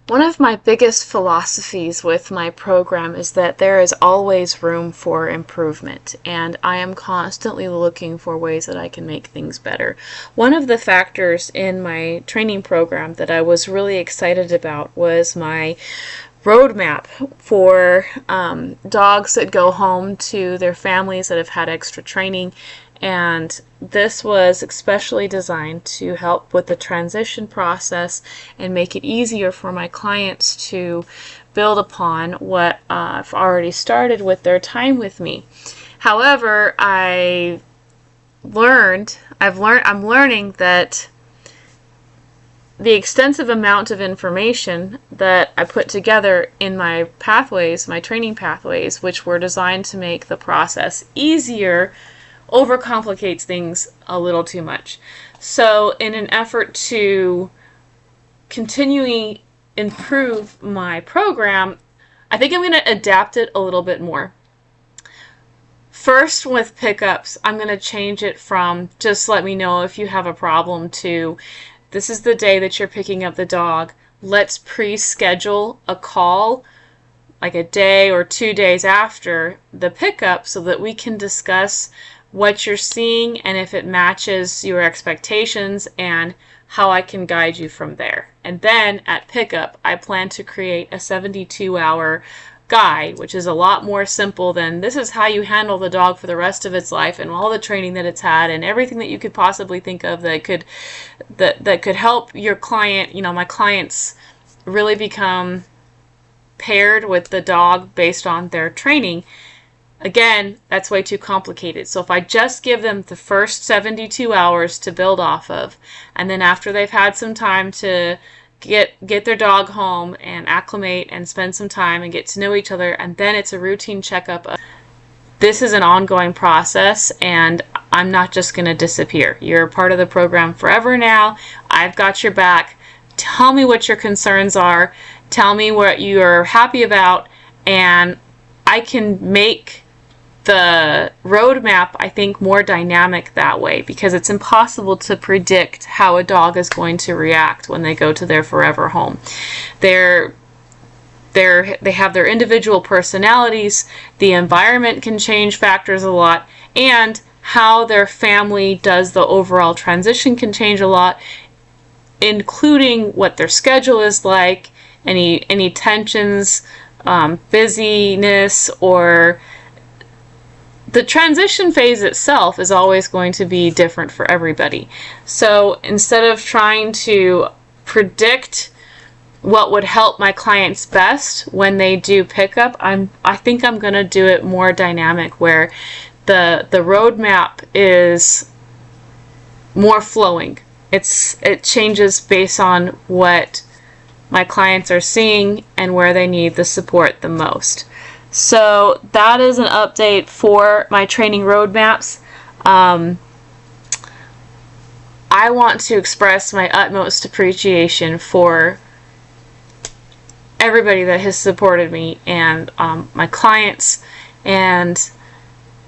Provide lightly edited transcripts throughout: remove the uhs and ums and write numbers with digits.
One of my biggest philosophies with my program is that there is always room for improvement, and I am constantly looking for ways that I can make things better. One of the factors in my training program that I was really excited about was my roadmap for dogs that go home to their families that have had extra training, and this was especially designed to help with the transition process and make it easier for my clients to build upon what I've already started with their time with me. However, I'm learning that the extensive amount of information that I put together in my pathways, my training pathways, which were designed to make the process easier, overcomplicates things a little too much. So in an effort to continually improve my program, I think I'm going to adapt it a little bit more. First, with pickups, I'm going to change it from just let me know if you have a problem to this is the day that you're picking up the dog. Let's pre-schedule a call like a day or 2 days after the pickup so that we can discuss what you're seeing and if it matches your expectations and how I can guide you from there. And then at pickup, I plan to create a 72-hour guide, which is a lot more simple than this is how you handle the dog for the rest of its life and all the training that it's had and everything that you could possibly think of that could help your client, my clients really become paired with the dog based on their training. Again, that's way too complicated. So if I just give them the first 72 hours to build off of, and then after they've had some time to get their dog home and acclimate and spend some time and get to know each other, and then it's a routine checkup. This is an ongoing process, and I'm not just going to disappear. You're a part of the program forever now. I've got your back. Tell me what your concerns are. Tell me what you're happy about, and I can make the roadmap, I think, more dynamic that way, because it's impossible to predict how a dog is going to react when they go to their forever home. They have their individual personalities, the environment can change factors a lot, and how their family does the overall transition can change a lot, including what their schedule is like, any tensions, busyness, or the transition phase itself is always going to be different for everybody. So instead of trying to predict what would help my clients best when they do pickup, I think I'm going to do it more dynamic, where the roadmap is more flowing. It changes based on what my clients are seeing and where they need the support the most. So that is an update for my training roadmaps. I want to express my utmost appreciation for everybody that has supported me and my clients, and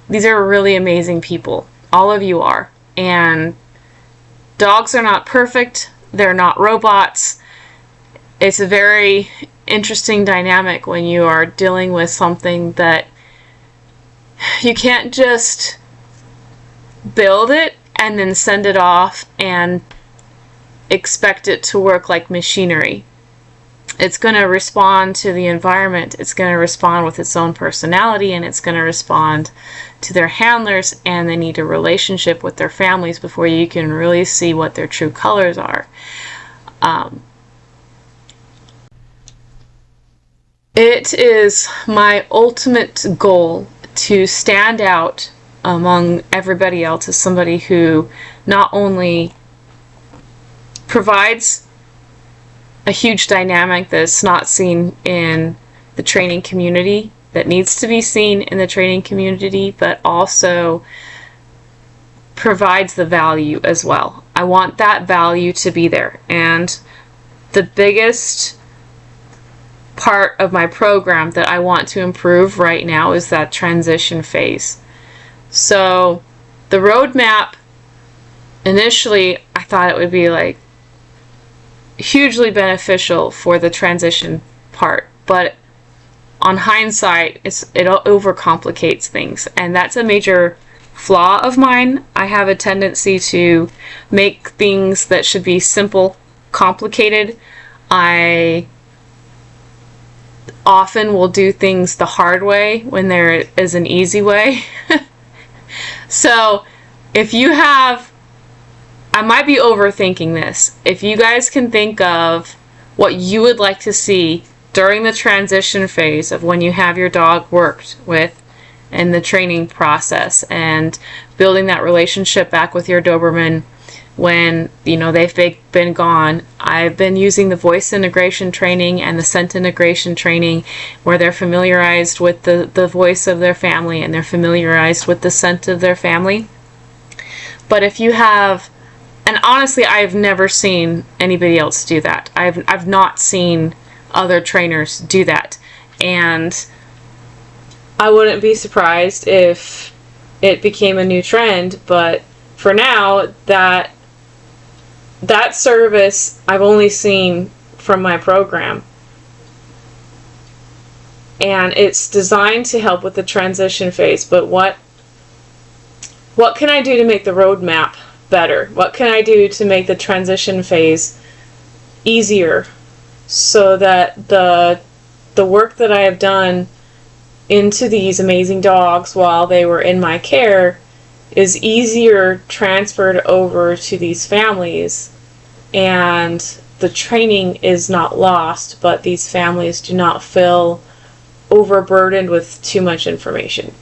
these are really amazing people. All of you are. And dogs are not perfect. They're not robots. It's a very interesting dynamic when you are dealing with something that you can't just build it and then send it off and expect it to work like machinery. It's going to respond to the environment, it's going to respond with its own personality, and it's going to respond to their handlers, and they need a relationship with their families before you can really see what their true colors are. It is my ultimate goal to stand out among everybody else as somebody who not only provides a huge dynamic that's not seen in the training community, that needs to be seen in the training community, but also provides the value as well. I want that value to be there. And the biggest part of my program that I want to improve right now is that transition phase. So the roadmap, initially I thought it would be like hugely beneficial for the transition part, but on hindsight, it overcomplicates things, and that's a major flaw of mine. I have a tendency to make things that should be simple complicated. I often will do things the hard way when there is an easy way. So if you have, I might be overthinking this. If you guys can think of what you would like to see during the transition phase of when you have your dog worked with in the training process and building that relationship back with your Doberman when, you know, they've been gone. I've been using the voice integration training and the scent integration training where they're familiarized with the voice of their family and they're familiarized with the scent of their family. But if you have, and honestly, I've never seen anybody else do that. I've not seen other trainers do that. And I wouldn't be surprised if it became a new trend, but for now, that service I've only seen from my program. And it's designed to help with the transition phase, but what can I do to make the roadmap better? What can I do to make the transition phase easier so that the work that I have done into these amazing dogs while they were in my care is easier transferred over to these families, and the training is not lost, but these families do not feel overburdened with too much information.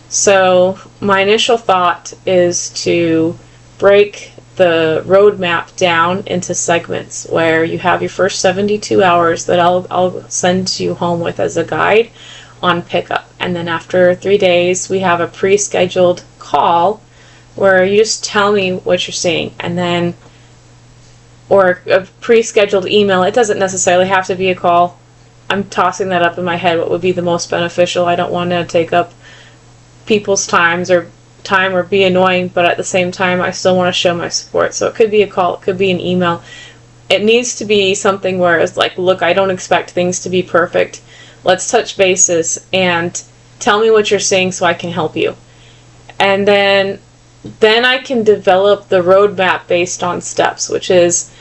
So my initial thought is to break the roadmap down into segments where you have your first 72 hours that I'll send you home with as a guide on pickup, and then after 3 days we have a pre-scheduled call where you just tell me what you're seeing, and then, or a pre-scheduled email. It doesn't necessarily have to be a call. I'm tossing that up in my head, what would be the most beneficial. I don't want to take up people's time or be annoying, but at the same time I still want to show my support. So it could be a call, it could be an email. It needs to be something where it's like, look, I don't expect things to be perfect. Let's touch bases and tell me what you're seeing so I can help you. And then I can develop the roadmap based on steps, which is,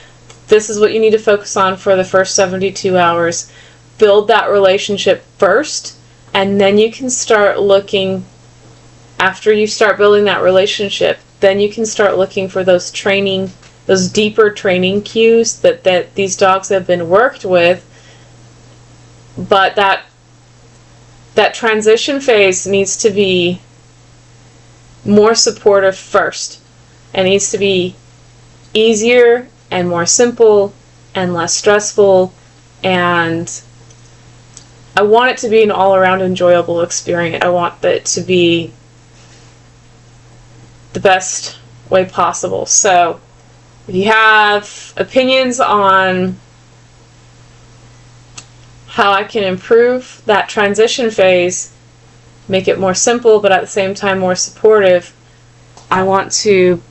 this is what you need to focus on for the first 72 hours. Build that relationship first, and then you can start looking, after you start building that relationship, then you can start looking for those deeper training cues that these dogs have been worked with. But that transition phase needs to be more supportive first. It needs to be easier and more simple and less stressful, and I want it to be an all-around enjoyable experience. I want it to be the best way possible. So if you have opinions on how I can improve that transition phase, make it more simple but at the same time more supportive, I want to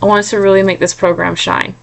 really make this program shine.